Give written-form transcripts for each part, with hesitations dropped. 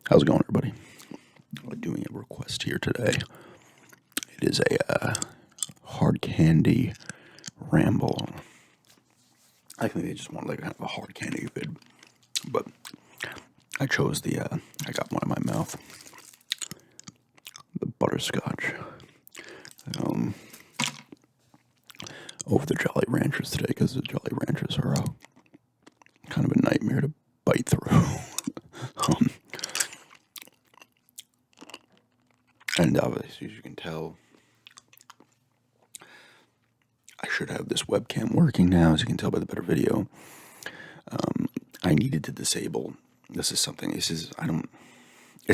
How's it going, everybody? I'm doing a request here today. It is a hard candy ramble. I think they just want like kind of a hard candy vid, but I chose I got one in my mouth, the Butterscotch, over the Jolly Ranchers today because the Jolly Ranchers are kind of a nightmare to bite through. And obviously, as you can tell, I should have this webcam working now, as you can tell by the better video. I needed to disable. It's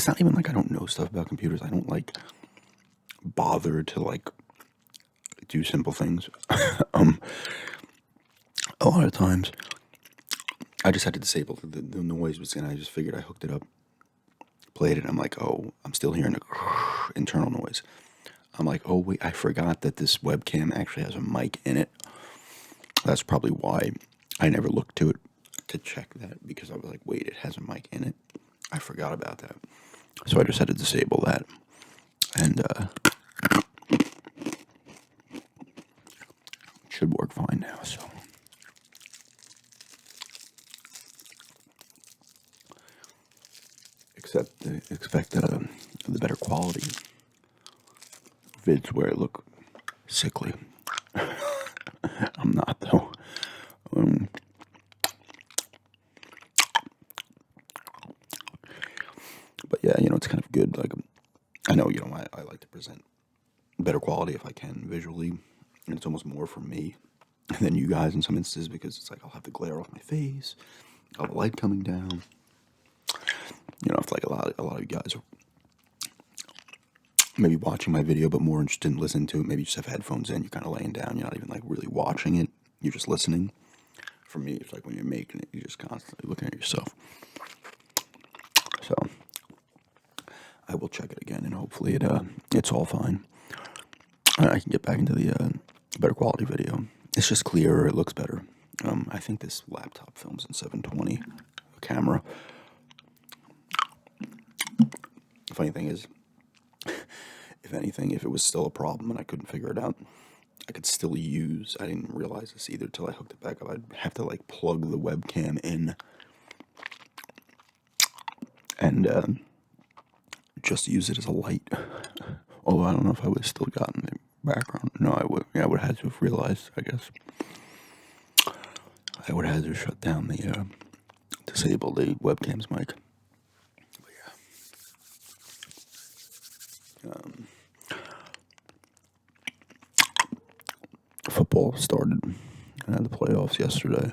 not even like I don't know stuff about computers. I don't like bother to like do simple things. A lot of times I just had to disable the noise, and I just figured I hooked it up, played it, and I'm like, oh, I'm still hearing the internal noise. I'm like, oh wait, I forgot that this webcam actually has a mic in it. That's probably why I never looked to it to check that, because I was like, wait, it has a mic in it. I forgot about that. So I just had to disable that. And it should work fine now, so. Expect the better quality vids where it look sickly. I'm not, though. But yeah, it's kind of good. Like, I know, I like to present better quality if I can visually, and it's almost more for me than you guys in some instances, because it's like I'll have the glare off my face, I'll have the light coming down. If like a lot of you guys are maybe watching my video but more interested in listening to it, maybe you just have headphones in, you're kind of laying down, you're not even like really watching it, you're just listening. For me, it's like when you're making it, you're just constantly looking at yourself. So I will check it again, and hopefully it's all fine. I can get back into the better quality video. It's just clearer. It looks better. I think this laptop films in 720 camera. The funny thing is, if anything, if it was still a problem and I couldn't figure it out, I could still use. I didn't realize this either till I hooked it back up. I'd have to like plug the webcam in and just use it as a light. Although I don't know if I would have still gotten the background. No, I would. Yeah, I would have had to have realized, I guess. I would have had to shut down the, disable the webcam's mic. But yeah. Football started. The playoffs yesterday.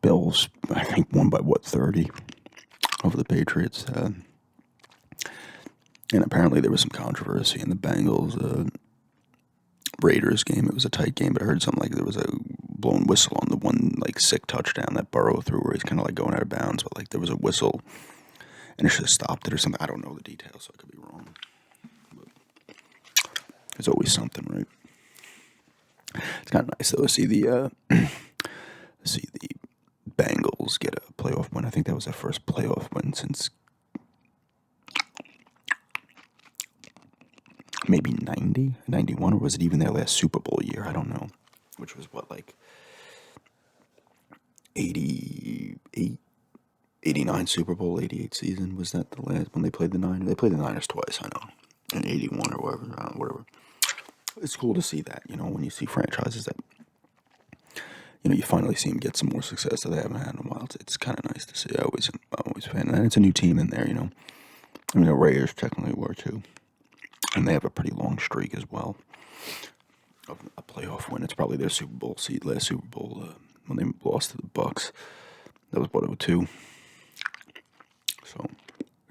Bills, I think, won by 30 over the Patriots. And apparently there was some controversy in the Bengals Raiders game. It was a tight game, but I heard something like there was a blown whistle on the one like sick touchdown that Burrow threw, where he's kind of like going out of bounds, but like there was a whistle and it should have stopped it or something. I don't know the details, so I could be wrong. But there's always something, right? It's kind of nice though to see the Bengals get a playoff win. I think that was their first playoff win since maybe 90, 91, or was it even their last Super Bowl year? I don't know. Which was what, like 88, 89 Super Bowl, 88 season? Was that the last when they played the Niners? They played the Niners twice, I know. In 81 or whatever. It's cool to see that, when you see franchises that, you finally see them get some more success that they haven't had in a while. It's kind of nice to see. I'm always a fan. And it's a new team in there, I mean, the Raiders technically were too. And they have a pretty long streak as well of a playoff win. It's probably their Super Bowl seed, last Super Bowl when they lost to the Bucks. That was what, 2002. So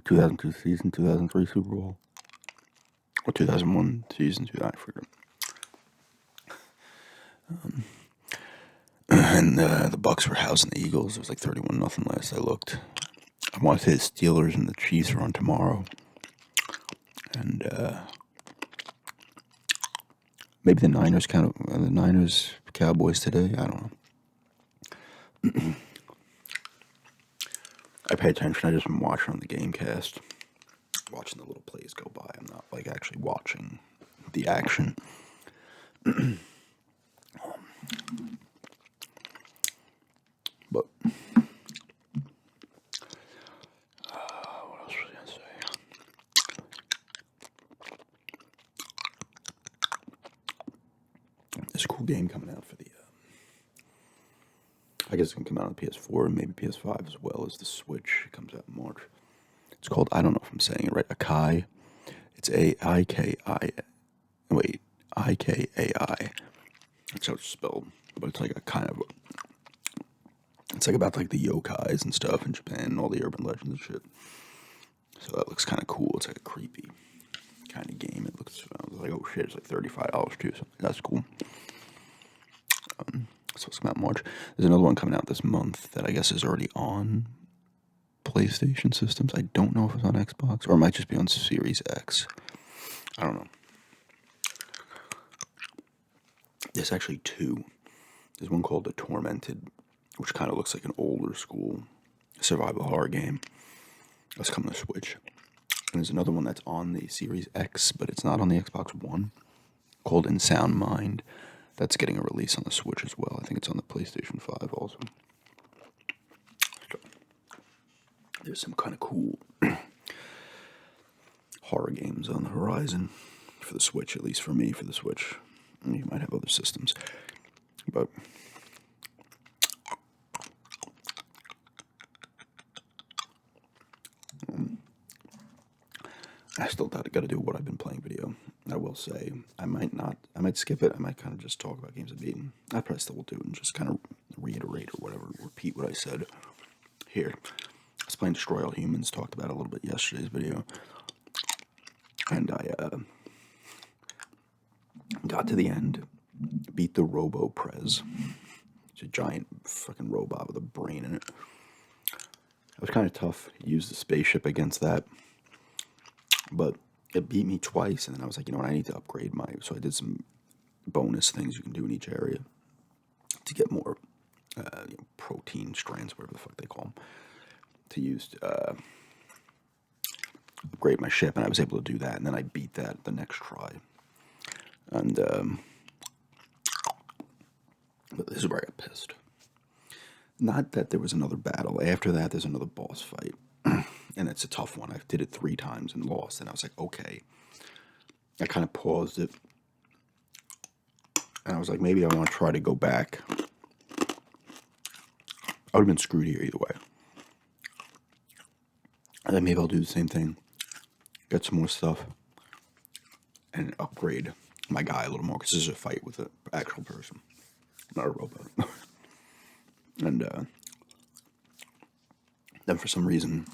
2002 season, 2003 Super Bowl, or 2001 season, I forget. And the Bucks were housing the Eagles. It was like 31-0 last I looked. I want to say the Steelers and the Chiefs are on tomorrow. And maybe the Niners Cowboys today. I don't know. I pay attention. I just been watching on the Gamecast, watching the little plays go by. I'm not like actually watching the action. But what else was I gonna say? There's a cool game coming out for the. I guess it can come out on the PS4 and maybe PS5 as well as the Switch. It comes out in March. It's called, I don't know if I'm saying it right, Akai. It's A-I-K-I. Wait, I-K-A-I. That's how it's spelled. But it's like a kind of. It's like about like the yokais and stuff in Japan and all the urban legends and shit. So that looks kind of cool. It's like a creepy kind of game. It looks, I was like, oh shit, it's like $35 too. So that's cool. So it's coming out in March. There's another one coming out this month that I guess is already on PlayStation systems. I don't know if it's on Xbox or it might just be on Series X. I don't know. There's actually two. There's one called The Tormented, which kind of looks like an older school survival horror game. That's coming to Switch. And there's another one that's on the Series X, but it's not on the Xbox One, called In Sound Mind. That's getting a release on the Switch as well. I think it's on the PlayStation 5 also. So, there's some kind of cool horror games on the horizon for the Switch, at least for me, for the Switch. And you might have other systems. But I still got to do what I've been playing video. I will say, I might skip it. I might kind of just talk about games I've beaten. I probably still will do it and just kind of reiterate or whatever, repeat what I said here. I was playing Destroy All Humans, talked about it a little bit yesterday's video. And I got to the end, beat the Robo-Prez. It's a giant fucking robot with a brain in it. It was kind of tough. Use the spaceship against that. But it beat me twice, and then I was like, you know what, I need to upgrade my... So I did some bonus things you can do in each area to get more protein strands, whatever the fuck they call them, to use to upgrade my ship, and I was able to do that, and then I beat that the next try. And, but this is where I got pissed. Not that there was another battle. After that, there's another boss fight. And it's a tough one. I did it 3 times and lost. And I was like, okay. I kind of paused it. And I was like, maybe I want to try to go back. I would have been screwed here either way. And then maybe I'll do the same thing. Get some more stuff. And upgrade my guy a little more. Because this is a fight with an actual person. Not a robot. And then for some reason...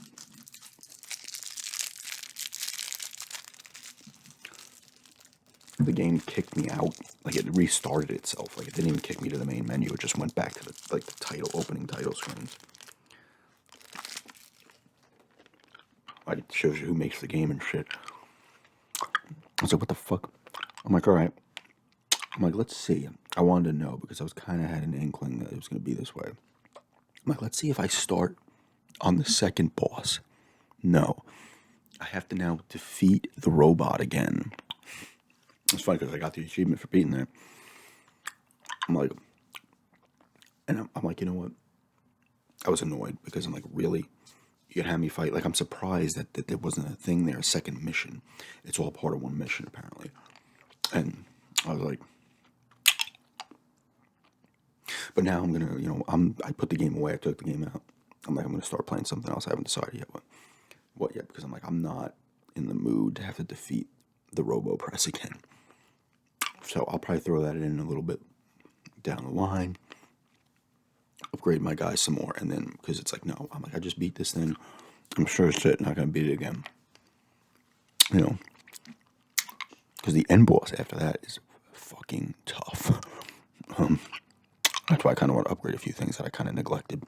the game kicked me out. Like, it restarted itself. Like, it didn't even kick me to the main menu. It just went back to the title, opening title screens. Like, it shows you who makes the game and shit. I was like, what the fuck? I'm like, all right. I'm like, let's see. I wanted to know because I was kind of had an inkling that it was going to be this way. I'm like, let's see if I start on the second boss. No. I have to now defeat the robot again. It's funny because I got the achievement for beating that. I'm like, and I'm like, you know what? I was annoyed because I'm like, really? You can have me fight? Like, I'm surprised that there wasn't a thing there, a second mission. It's all part of one mission, apparently. And I was like, but now I'm going to, you know, I put the game away. I took the game out. I'm like, I'm going to start playing something else. I haven't decided yet what yet, because I'm like, I'm not in the mood to have to defeat the Robo-Press again. So I'll probably throw that in a little bit down the line. Upgrade my guys some more. And then, because it's like, no, I'm like, I just beat this thing. I'm sure as shit not going to beat it again. You know. Because the end boss after that is fucking tough. That's why I kind of want to upgrade a few things that I kind of neglected.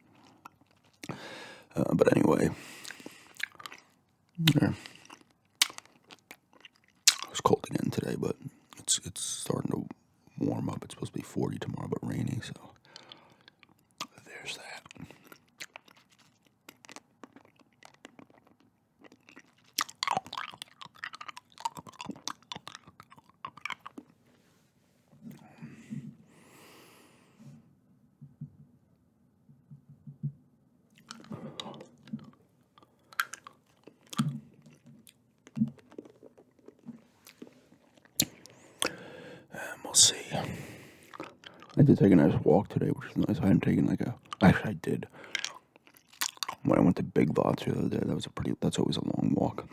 But anyway. Yeah. It was cold again today, but it's starting to warm up. It's supposed to be 40 tomorrow, but rainy, so there's that. did take a nice walk today, which is nice. I hadn't taken actually I did. When I went to Big Lots the other day, that's always a long walk.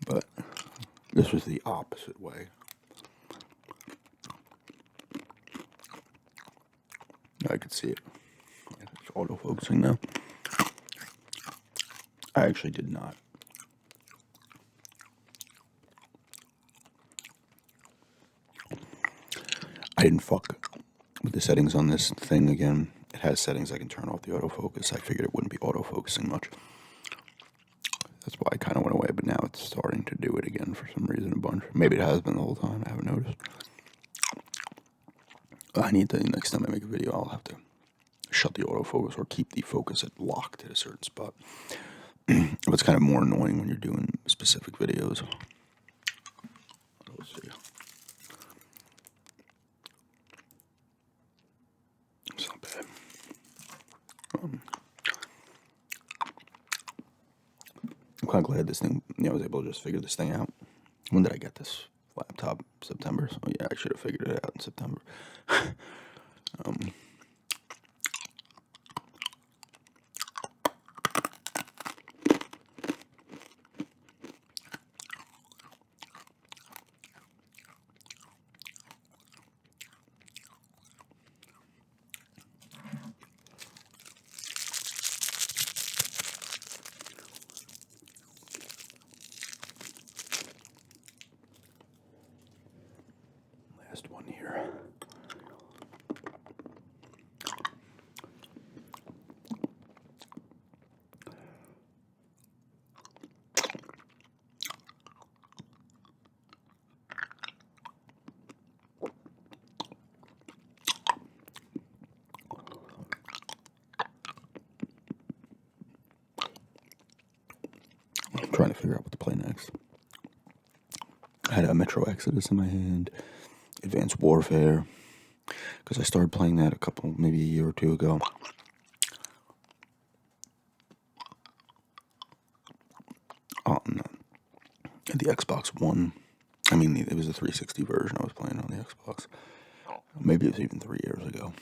But this was the opposite way. I could see it. It's auto-focusing now. I actually did not. I didn't fuck with the settings on this thing again. It has settings I can turn off the autofocus. I figured it wouldn't be autofocusing much. That's why I kind of went away, but now it's starting to do it again for some reason a bunch. Maybe it has been the whole time. I haven't noticed. I need to, next time I make a video, I'll have to shut the autofocus or keep the focus locked at a certain spot. It's kind of more annoying when you're doing specific videos. Let's see. It's not bad. I'm kind of glad this thing, I was able to just figure this thing out. When did I get this laptop? September. So yeah, I should have figured it out in September. Last one here. I'm trying to figure out what to play next. I had a Metro Exodus in my hand, Advanced Warfare, because I started playing that maybe a year or two ago. On the Xbox One. I mean, it was a 360 version I was playing on the Xbox. Maybe it was even 3 years ago.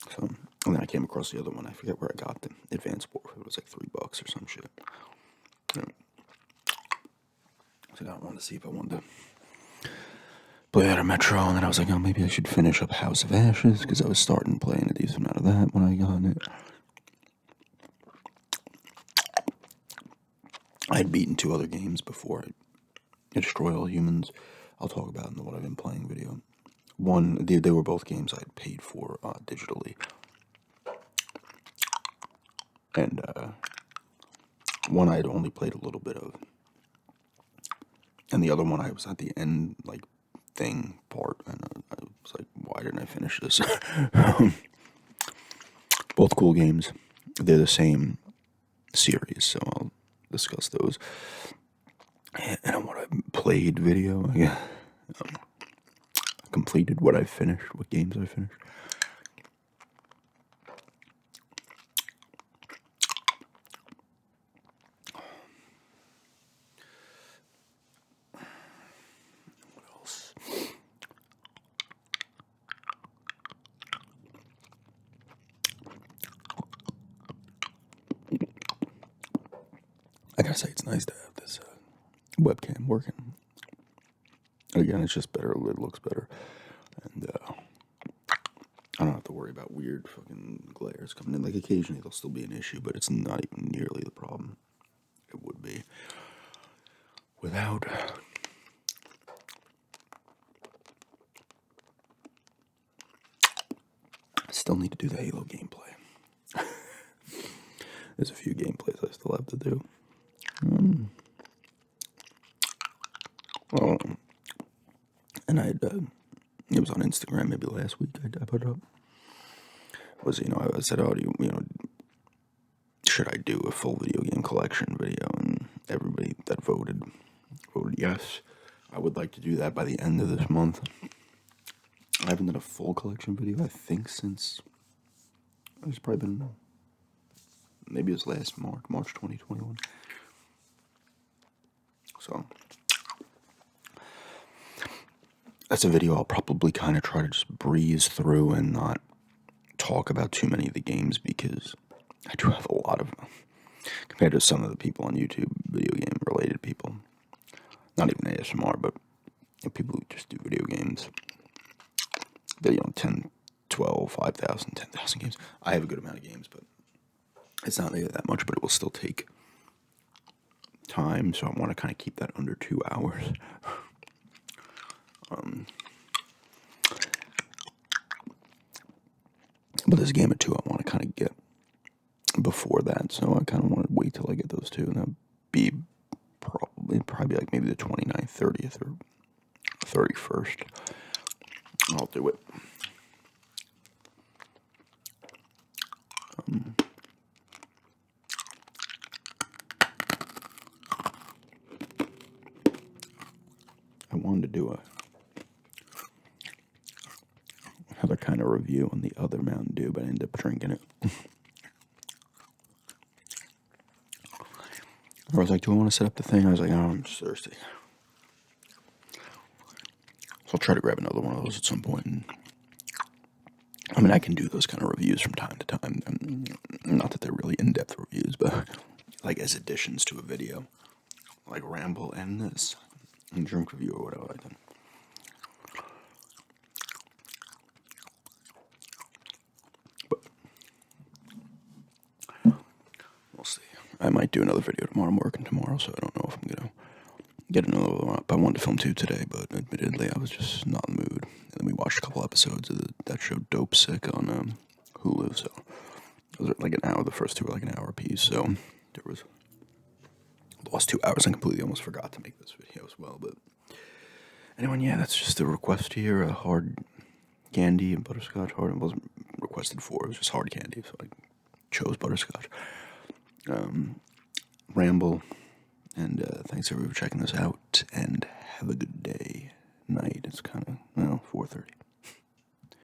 So, and then I came across the other one. I forget where I got the Advanced Warfare. It was like $3 or some shit. So I wanted to see if I wanted to play that at Metro, and then I was like, oh, maybe I should finish up House of Ashes, because I was starting playing a decent amount of that when I got it. I had beaten 2 other games before I Destroy All Humans. I'll talk about in the What I've Been Playing video. One, they were both games I had paid for digitally. And one I had only played a little bit of. And the other one I was at the end, thing part. And I was like, why didn't I finish this? Both cool games. They're the same series, so I'll discuss those. And what I played video, yeah. Completed what I finished, what games I finished. What else? I gotta say, it's nice to have this webcam working. Again, it's just better, it looks better. And I don't have to worry about weird fucking glares coming in. Like, occasionally there'll still be an issue, but it's not even nearly the problem it would be without. I still need to do the Halo gameplay. There's a few gameplays I still have to do. And it was on Instagram maybe last week I put it up. I said, oh, should I do a full video game collection video? And everybody that voted yes. I would like to do that by the end of this month. I haven't done a full collection video, I think, since it's probably been, maybe it was last March 2021. So that's a video I'll probably kind of try to just breeze through and not talk about too many of the games, because I do have a lot of them compared to some of the people on YouTube, video game related people. Not even ASMR, but people who just do video games. They, 10, 12, 5,000, 10,000 games. I have a good amount of games, but it's not really that much, but it will still take time, so I want to kind of keep that under 2 hours. But this game of two, I want to kind of get before that, so I kind of want to wait till I get those two, and that'll be probably like maybe the 29th, 30th, or 31st. I'll do it. I wanted to do another kind of review on the other Mountain Dew, but I ended up drinking it. I was like, do I want to set up the thing? I was like, oh, I'm just thirsty. So I'll try to grab another one of those at some point. And, I mean, I can do those kind of reviews from time to time. Not that they're really in-depth reviews, but like as additions to a video. Like Ramble and this. And drink review or whatever like that. We'll see. I might do another video tomorrow. I'm working tomorrow, so I don't know if I'm going to get another one up. I wanted to film two today, but admittedly, I was just not in the mood. And then we watched a couple episodes of that show Dope Sick on Hulu, so those are like an hour. The first two were like an hour apiece, so there was the last 2 hours. I completely almost forgot to make this video as well, but anyway, yeah, that's just a request here. A hard candy and butterscotch. Hard, it wasn't requested for, it was just hard candy, so I chose butterscotch. Ramble, and thanks everyone for checking this out, and have a good day, night. It's kind of, 4:30.